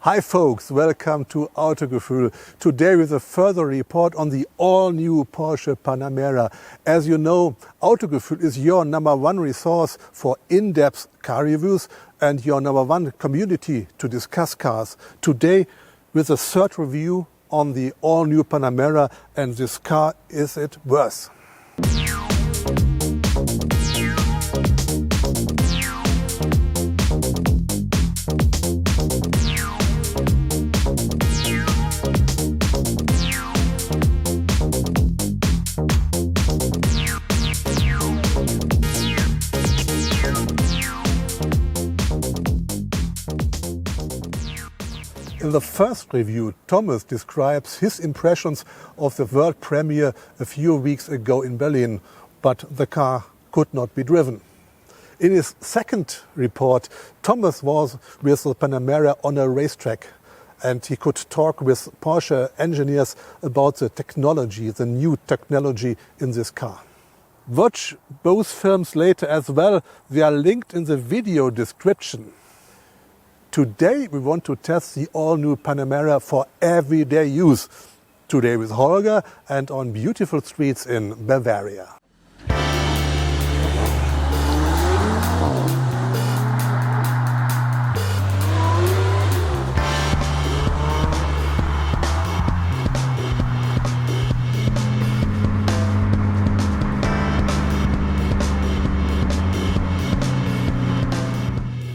Hi folks, welcome to Autogefühl. Today with a further report on the all-new Porsche Panamera. As you know, Autogefühl is your #1 resource for in-depth car reviews and your #1 community to discuss cars. Today with a third review on the all-new Panamera, and this car, is it worth? In the first review, Thomas describes his impressions of the world premiere a few weeks ago in Berlin, but the car could not be driven. In his second report, Thomas was with the Panamera on a racetrack, and he could talk with Porsche engineers about the technology, the new technology in this car. Watch both films later as well. They are linked in the video description. Today we want to test the all-new Panamera for everyday use. Today with Holger and on beautiful streets in Bavaria.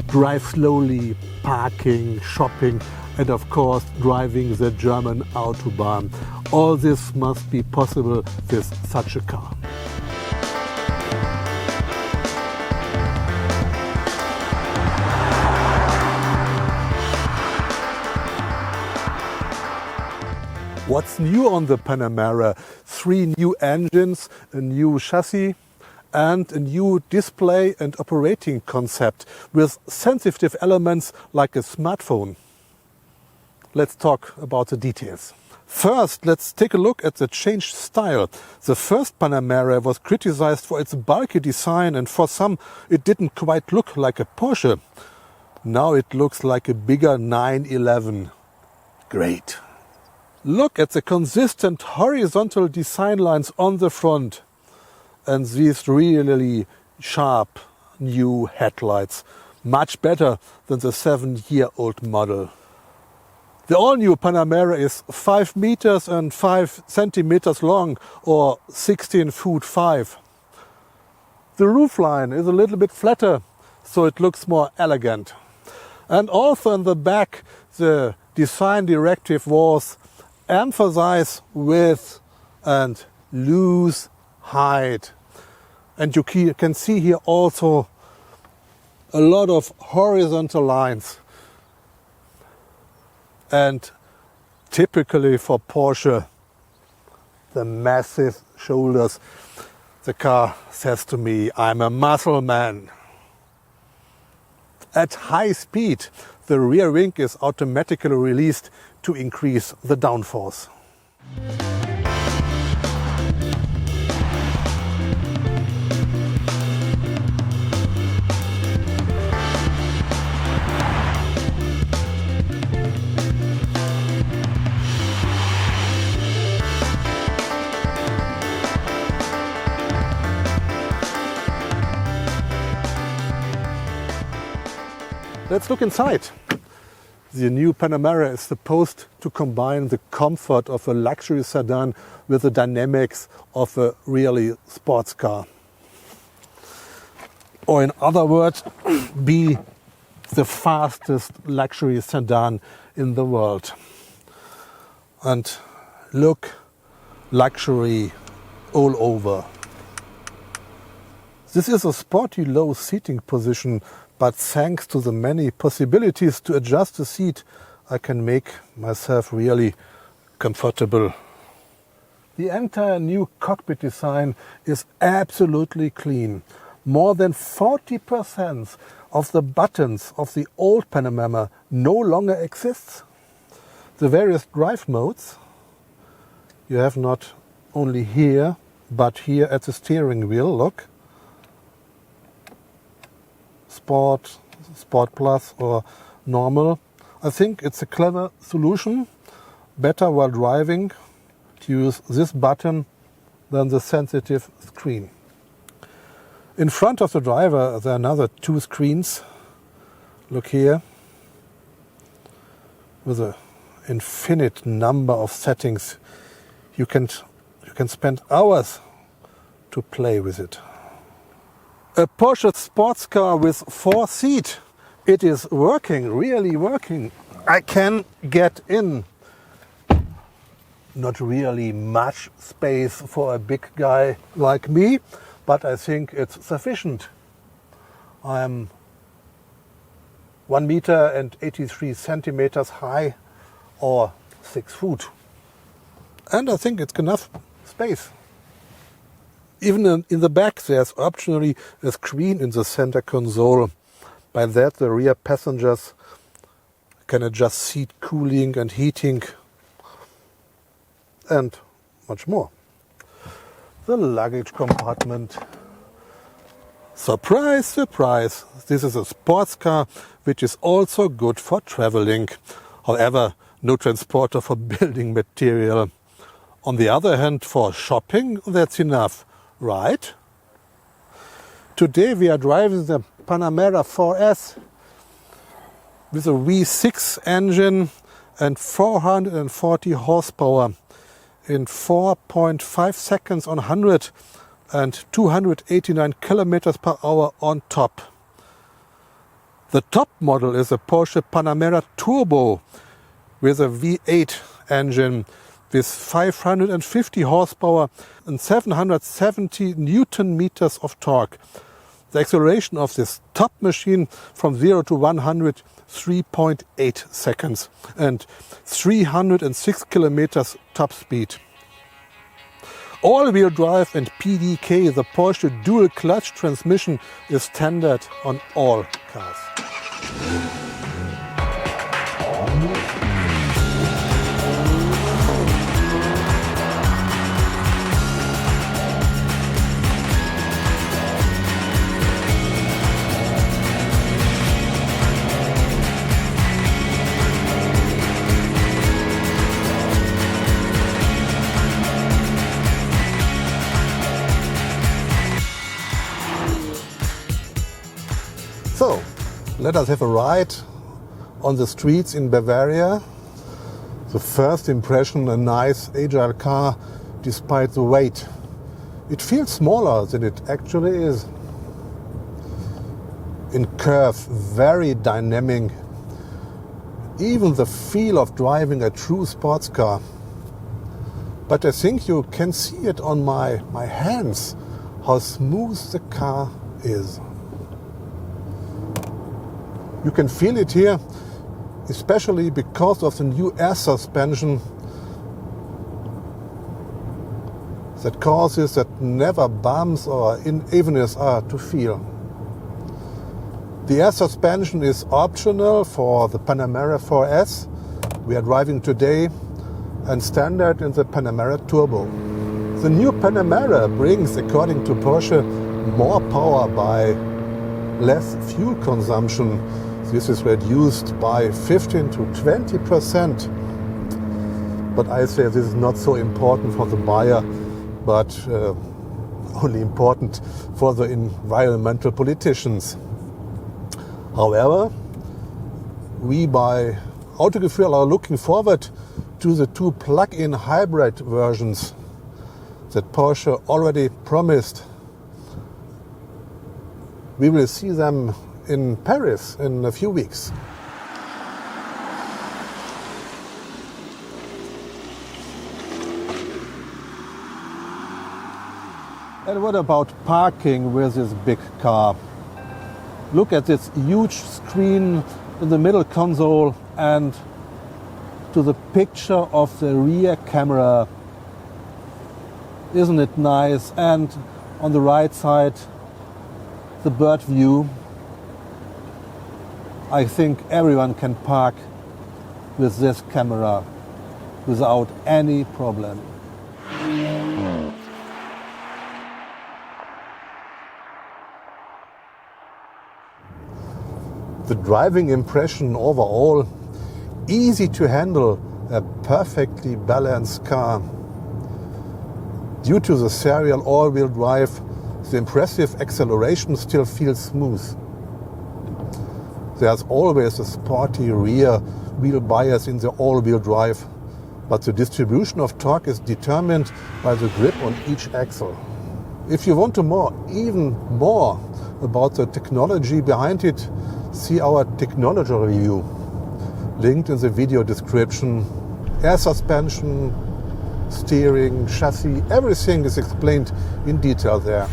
Drive slowly, parking, shopping, and of course driving the German Autobahn. All this must be possible with such a car. What's new on the Panamera? 3 new engines, a new chassis, and a new display and operating concept with sensitive elements like a smartphone. Let's talk about the details. First, let's take a look at the changed style. The first Panamera was criticized for its bulky design, and for some it didn't quite look like a Porsche. Now it looks like a bigger 911. Great. Look at the consistent horizontal design lines on the front. And these really sharp new headlights, much better than the 7-year-old model. The all-new Panamera is 5 meters and 5 centimeters long, or 16 foot 5. The roofline is a little bit flatter, so it looks more elegant. And also in the back, the design directive was emphasize width and loose height. And you can see here also a lot of horizontal lines. And typically for Porsche, the massive shoulders. The car says to me, I'm a muscle man. At high speed, the rear wing is automatically released to increase the downforce. Let's look inside. The new Panamera is supposed to combine the comfort of a luxury sedan with the dynamics of a really sports car. Or in other words, be the fastest luxury sedan in the world. And look, luxury all over. This is a sporty low seating position, but thanks to the many possibilities to adjust the seat, I can make myself really comfortable. The entire new cockpit design is absolutely clean. More than 40% of the buttons of the old Panamera no longer exist. The various drive modes you have not only here, but here at the steering wheel, look. Sport, Sport Plus or normal. I think it's a clever solution, better while driving to use this button than the sensitive screen. In front of the driver there are another two screens. Look here, with an infinite number of settings. You can spend hours to play with it. A Porsche sports car with 4 seats. It is working, really working. I can get in. Not really much space for a big guy like me, but I think it's sufficient. I'm 1 meter and 83 centimeters high, or 6 foot. And I think it's enough space. Even in the back there's optionally a screen in the center console. By that the rear passengers can adjust seat cooling and heating and much more. The luggage compartment. Surprise, surprise! This is a sports car which is also good for traveling. However, no transporter for building material. On the other hand, for shopping, that's enough, right? Today we are driving the Panamera 4S with a V6 engine and 440 horsepower in 4.5 seconds on 100 and 289 kilometers per hour on top. The top model is a Porsche Panamera Turbo with a V8 engine with 550 horsepower and 770 Newton meters of torque. The acceleration of this top machine from 0 to 100, 3.8 seconds and 306 kilometers top speed. All-wheel drive and PDK, the Porsche dual clutch transmission, is standard on all cars. So, let us have a ride on the streets in Bavaria. The first impression, a nice, agile car despite the weight. It feels smaller than it actually is. In curve, very dynamic. Even the feel of driving a true sports car. But I think you can see it on my hands, how smooth the car is. You can feel it here, especially because of the new air suspension that causes that never bumps or unevenness are to feel. The air suspension is optional for the Panamera 4S we are driving today and standard in the Panamera Turbo. The new Panamera brings, according to Porsche, more power by less fuel consumption. This is reduced by 15 to 20%. But I say this is not so important for the buyer, but only important for the environmental politicians. However, we by Autogefühl are looking forward to the 2 plug-in hybrid versions that Porsche already promised. We will see them in Paris in a few weeks. And what about parking with this big car? Look at this huge screen in the middle console and to the picture of the rear camera. Isn't it nice? And on the right side, the bird view. I think everyone can park with this camera without any problem. The driving impression overall easy to handle, a perfectly balanced car. Due to the serial all-wheel drive, the impressive acceleration still feels smooth. There's always a sporty rear wheel bias in the all-wheel drive, but the distribution of torque is determined by the grip on each axle. If you want to know even more about the technology behind it, see our technology review, linked in the video description. Air suspension, steering, chassis, everything is explained in detail there.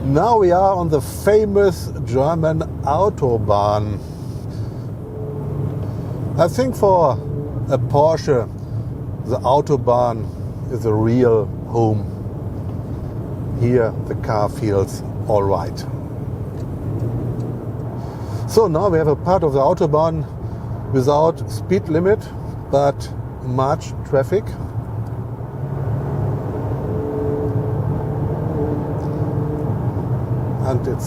Now we are on the famous German Autobahn. I think for a Porsche, the Autobahn is a real home. Here the car feels all right. So now we have a part of the Autobahn without speed limit, but much traffic. And it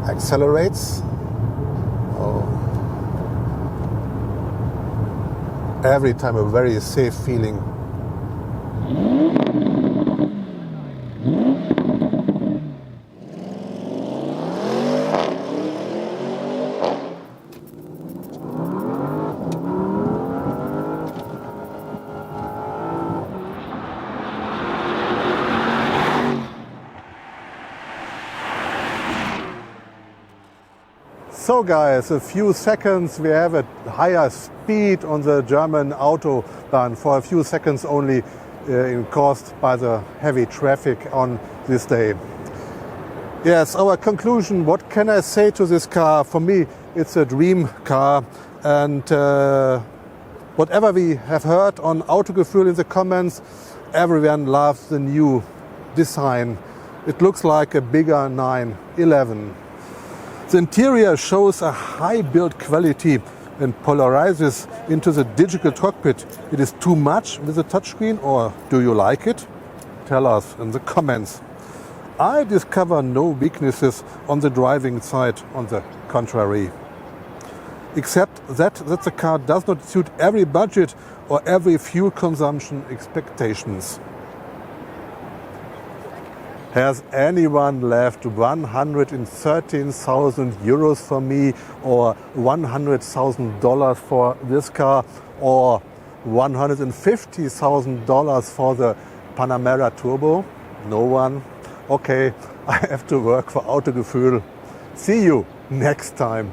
accelerates. Oh. Every time a very safe feeling. So guys, a few seconds we have a higher speed on the German Autobahn, for a few seconds only, caused by the heavy traffic on this day. Yes, our conclusion, what can I say to this car? For me, it's a dream car, and whatever we have heard on Autogefühl in the comments, everyone loves the new design. It looks like a bigger 911. The interior shows a high build quality and polarizes into the digital cockpit. It is too much with the touchscreen, or do you like it? Tell us in the comments. I discover no weaknesses on the driving side, on the contrary. Except that the car does not suit every budget or every fuel consumption expectations. Has anyone left 113,000 euros for me, or $100,000 for this car, or $150,000 for the Panamera Turbo? No one? Okay, I have to work for Autogefühl. See you next time.